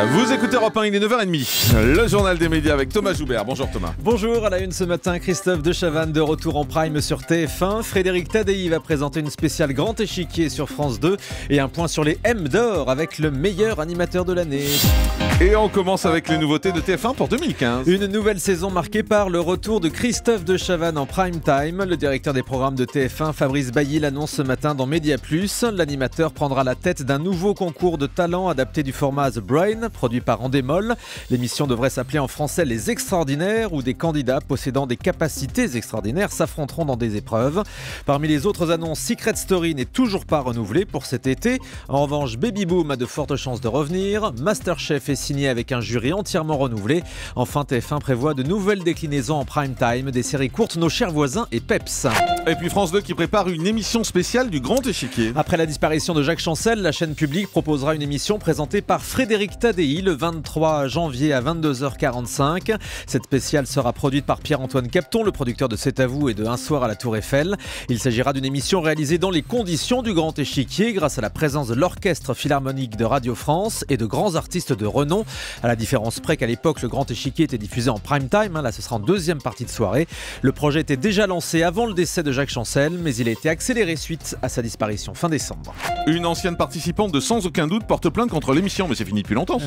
Vous écoutez Europe 1, il est 9h30. Le journal des médias avec Thomas Joubert. Bonjour Thomas. Bonjour, à la une ce matin, Christophe de Chavannes de retour en prime sur TF1. Frédéric Tadei va présenter une spéciale Grand Échiquier sur France 2 et un point sur les M d'or avec le meilleur animateur de l'année. Et on commence avec les nouveautés de TF1 pour 2015. Une nouvelle saison marquée par le retour de Christophe de Chavannes en prime time. Le directeur des programmes de TF1, Fabrice Bailly, l'annonce ce matin dans Média Plus. L'animateur prendra la tête d'un nouveau concours de talent adapté du format The Brain, produit par Endemol. L'émission devrait s'appeler en français Les Extraordinaires, où des candidats possédant des capacités extraordinaires s'affronteront dans des épreuves. Parmi les autres annonces, Secret Story n'est toujours pas renouvelé pour cet été. En revanche, Baby Boom a de fortes chances de revenir. Masterchef est signé avec un jury entièrement renouvelé. Enfin, TF1 prévoit de nouvelles déclinaisons en prime time des séries courtes Nos chers voisins et Peps. Et puis France 2 qui prépare une émission spéciale du Grand Échiquier. Après la disparition de Jacques Chancel, la chaîne publique proposera une émission présentée par Frédéric Tadei le 23 janvier à 22h45. Cette spéciale sera produite par Pierre-Antoine Capton, le producteur de C'est à vous et de Un soir à la Tour Eiffel. Il s'agira d'une émission réalisée dans les conditions du Grand Échiquier grâce à la présence de l'Orchestre Philharmonique de Radio France et de grands artistes de renom. À la différence près qu'à l'époque, le Grand Échiquier était diffusé en prime time. Là, ce sera en deuxième partie de soirée. Le projet était déjà lancé avant le décès de Jacques Chancel, mais il a été accéléré suite à sa disparition fin décembre. Une ancienne participante de Sans aucun doute porte plainte contre l'émission, mais c'est fini depuis longtemps.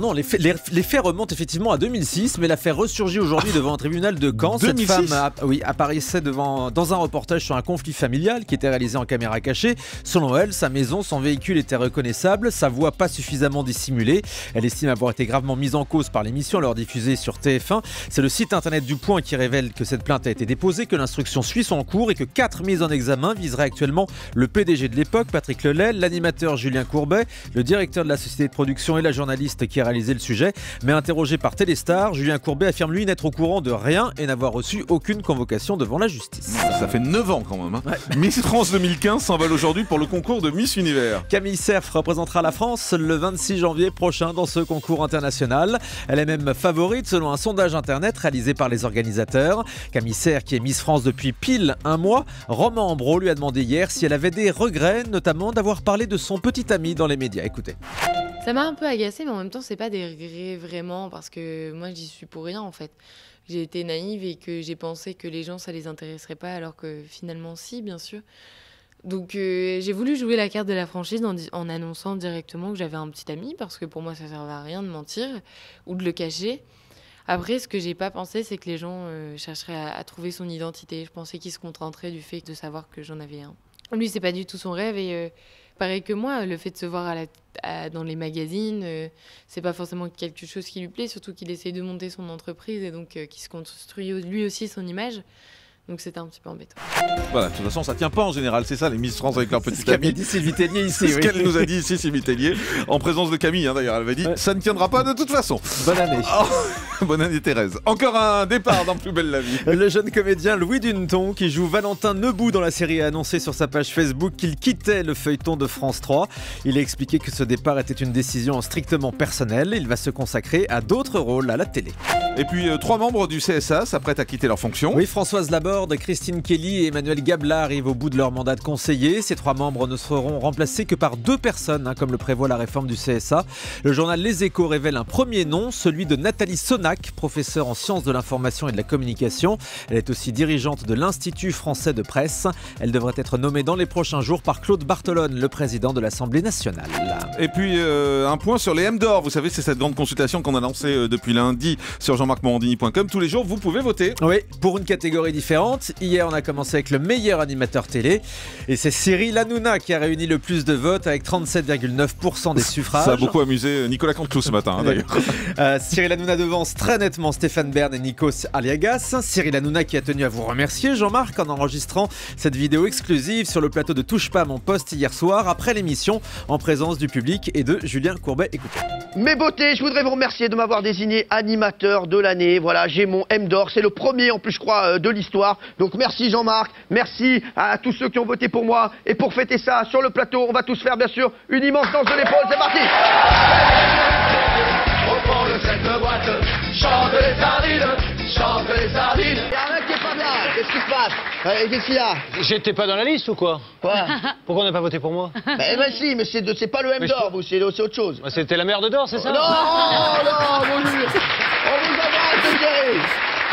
Non, les faits remontent effectivement à 2006, mais l'affaire ressurgit aujourd'hui devant un tribunal de Caen. 2006. Cette femme apparaissait dans un reportage sur un conflit familial qui était réalisé en caméra cachée. Selon elle, sa maison, son véhicule était reconnaissable, sa voix pas suffisamment dissimulée. Elle estime avoir été gravement mise en cause par l'émission alors diffusée sur TF1. C'est le site internet du Point qui révèle que cette plainte a été déposée, que l'instruction suit son cours et que 4 mises en examen viseraient actuellement le PDG de l'époque, Patrick Lelay, l'animateur Julien Courbet, le directeur de la société de production et la journaliste qui a réalisé le sujet. Mais interrogé par Téléstar, Julien Courbet affirme lui n'être au courant de rien et n'avoir reçu aucune convocation devant la justice. Ça fait 9 ans quand même. Ouais. Miss France 2015 s'envole aujourd'hui pour le concours de Miss Univers. Camille Cerf représentera la France le 26 janvier prochain dans ce concours international. Elle est même favorite selon un sondage internet réalisé par les organisateurs. Camille Cerf, qui est Miss France depuis pile un mois, Romain Ambro lui a demandé hier si elle avait des regrets, notamment d'avoir parlé de son petit ami dans les médias. Écoutez. Ça m'a un peu agacée, mais en même temps, c'est pas des regrets vraiment, parce que moi, j'y suis pour rien en fait. J'ai été naïve et que j'ai pensé que les gens, ça les intéresserait pas, alors que finalement, si, bien sûr. Donc, j'ai voulu jouer la carte de la franchise en annonçant directement que j'avais un petit ami, parce que pour moi, ça servait à rien de mentir ou de le cacher. Après, ce que j'ai pas pensé, c'est que les gens chercheraient à trouver son identité. Je pensais qu'ils se contenteraient du fait de savoir que j'en avais un. Lui, c'est pas du tout son rêve et pareil que moi, le fait de se voir dans les magazines, c'est pas forcément quelque chose qui lui plaît, surtout qu'il essaye de monter son entreprise et donc qu'il se construit lui aussi son image. Donc c'était un petit peu embêtant. Voilà, de toute façon, ça tient pas en général, c'est ça les Miss France avec leur petit ami. C'est dit Sylvie Tellier ici. C'est ce qu'elle nous a dit ici, Sylvie Tellier, en présence de Camille d'ailleurs. Elle avait dit ça ne tiendra pas de toute façon. Bonne année. Oh, bonne année Thérèse. Encore un départ dans Plus belle la vie. Le jeune comédien Louis Duneton, qui joue Valentin Nebout dans la série, a annoncé sur sa page Facebook qu'il quittait le feuilleton de France 3. Il a expliqué que ce départ était une décision strictement personnelle. Il va se consacrer à d'autres rôles à la télé. Et puis 3 membres du CSA s'apprêtent à quitter leur fonction. Oui, Françoise Laborde, Christine Kelly et Emmanuel Gabla arrivent au bout de leur mandat de conseiller. Ces 3 membres ne seront remplacés que par 2 personnes, comme le prévoit la réforme du CSA. Le journal Les Échos révèle un premier nom, celui de Nathalie Sonac, professeure en sciences de l'information et de la communication. Elle est aussi dirigeante de l'Institut français de presse. Elle devrait être nommée dans les prochains jours par Claude Barthelone, le président de l'Assemblée nationale. Et puis un point sur les M d'or. Vous savez, c'est cette grande consultation qu'on a lancée depuis lundi sur jean-marc-morandini.com. Tous les jours, vous pouvez voter. Oui, pour une catégorie différente. Hier, on a commencé avec le meilleur animateur télé. Et c'est Cyril Hanouna qui a réuni le plus de votes avec 37,9% des suffrages. Ça a beaucoup amusé Nicolas Canteloup ce matin, d'ailleurs. Cyril Hanouna devance très nettement Stéphane Bern et Nikos Aliagas. Cyril Hanouna qui a tenu à vous remercier, Jean-Marc, en enregistrant cette vidéo exclusive sur le plateau de Touche pas à mon poste hier soir, après l'émission, en présence du public et de Julien Courbet. Écoutez. Mes beautés, je voudrais vous remercier de m'avoir désigné animateur de l'année. Voilà, j'ai mon M d'or. C'est le premier, en plus, je crois, de l'histoire. Donc, merci Jean-Marc. Merci à tous ceux qui ont voté pour moi. Et pour fêter ça, sur le plateau, on va tous faire, bien sûr, une immense danse de l'épaule. C'est parti! Reprends le cette boîte, chante les sardines, chante les sardines. Il y en a qui est pas bien. qu'est-ce qui se passe? Qu'est-ce qu'il y a? J'étais pas dans la liste ou quoi? Quoi? Pourquoi on n'a pas voté pour moi? Si, mais c'est pas le M d'or, vous, c'est autre chose. Bah, c'était la mère de d'or, c'est ça? Non, mon Dieu. On vous embrasse, Thierry.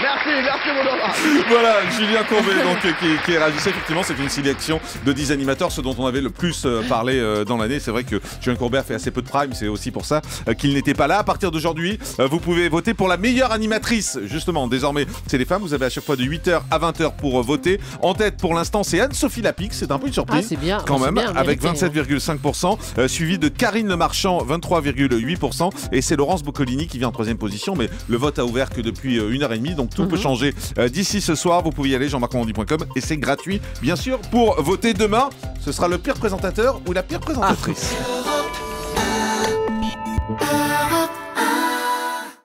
Merci mon Laurent. Voilà, Julien Courbet donc, qui réagissait. Effectivement, c'est une sélection de 10 animateurs, ce dont on avait le plus parlé dans l'année. C'est vrai que Julien Courbet a fait assez peu de prime, c'est aussi pour ça qu'il n'était pas là. À partir d'aujourd'hui, vous pouvez voter pour la meilleure animatrice. Justement, désormais, c'est les femmes. Vous avez à chaque fois de 8h à 20h pour voter. En tête, pour l'instant, c'est Anne-Sophie Lapix. C'est un peu une surprise. C'est bien. Quand même, bien, avec mérité, 27,5%, suivi de Karine Le Marchand, 23,8%. Et c'est Laurence Boccolini qui vient en 3e position. Mais le vote a ouvert que depuis 1h30, donc tout peut changer d'ici ce soir. Vous pouvez y aller, jean-marc-morandini.com, et c'est gratuit, bien sûr, pour voter demain. Ce sera le pire présentateur ou la pire présentatrice.